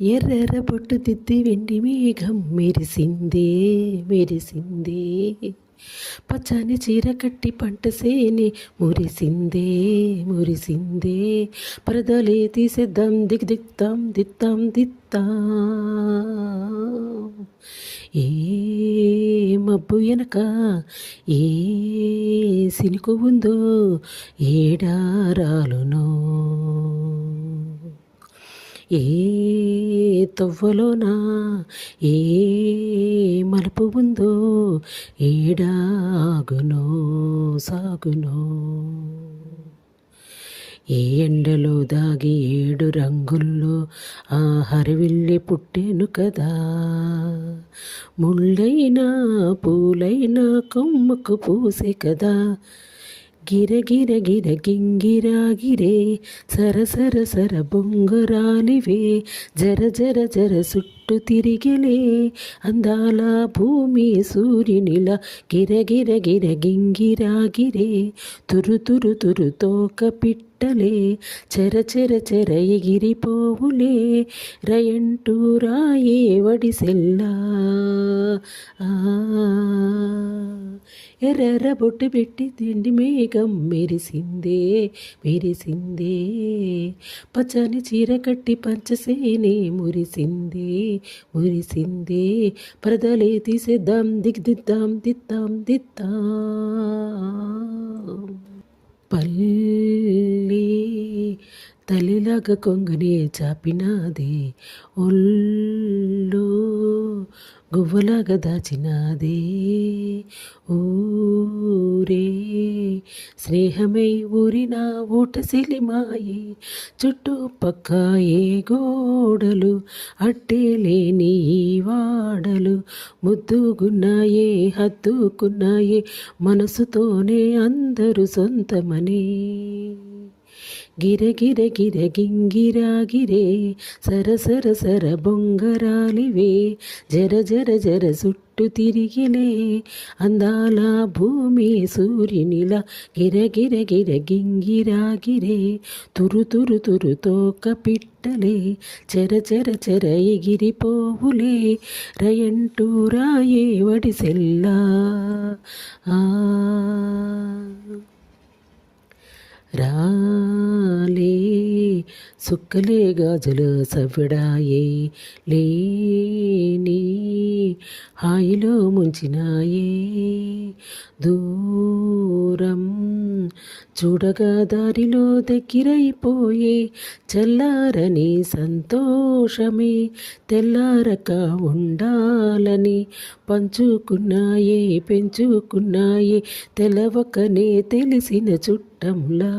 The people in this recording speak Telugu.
ఎర్రెర్ర బొట్టు దిద్ది వెండి మేఘం మెరిసిందే మెరిసిందే, పచ్చని చీర కట్టి పంట సేని మురిసిందే మురిసిందే, పరదలే తీసేద్దాం దిగ్ దిక్తాం దిత్తాం దిత్తా. ఏ మబ్బు వెనక ఏ సినుకు ఉందో ఏడారాలునో, ఏ తవ్వలోనా ఏ మలుపు ఉందో ఏడాగునో సాగునో. ఏ ఎండలో దాగి 7 రంగుల్లో ఆ హరివిల్లి పుట్టెను కదా, ముళ్ళైనా పూలైనా కొమ్మకు పూసే కదా. గిర గిర గిర గింగిరా గిరే సర సర సర బొంగరాలివే, జర జర జర చుట్టు తిరిగిలే అందాల భూమి సూర్యునిలా. గిర గిర గిర గింగిరా గిరే తురు తురు తురు తోక పిట్టలే, చెర చెర చెర ఎగిరిపోవులే రయంటూ రాయే వడిసెల్లా. ఎర్రెర్ర బొట్టు పెట్టి తిండి మేఘం మెరిసిందే మెరిసిందే, పచ్చని చీర కట్టి పంచసేనే మురిసిందే మురిసిందే, పరదలే తీసేద్దాం దిగ్దిద్దాం దిత్తాం దిత్తా. పల్లి తల్లిలాగా కొంగునే చాపినాదే, ఒళ్ళు గువ్వలాగా దాచినాదే. ఊరే స్నేహమై ఊరిన ఊట సిలిమాయి, చుట్టుపక్క ఏ గోడలు అట్టే లేని ఈ వాడలు. ముద్దుగున్నాయే హద్దుకున్నాయే మనసుతోనే అందరూ సొంతమని. గిర గిర గిర గింగిరా గిరే సర సర సర బొంగరాలివే, జర జర జర చుట్టు తిరిగిలే అందాల భూమి సూర్యునిలా. గిర గిర గిర గింగిరా గిరే తురు తురు తురు తోక పిట్టలే, చెర చెర చెర ఎగిరిపోవులే రయంటూ రాయే వడిసెల్లా. రాలే సుక్కలే గాజులు సవ్వడాయే, లేని హాయిలో ముంచినాయే. దూరం చూడగా దారిలో దగ్గరైపోయే చల్లారని సంతోషమే తెల్లారక ఉండాలని. పంచుకున్నాయే పెంచుకున్నాయే తెలవకనే తెలిసిన చుట్టంలా.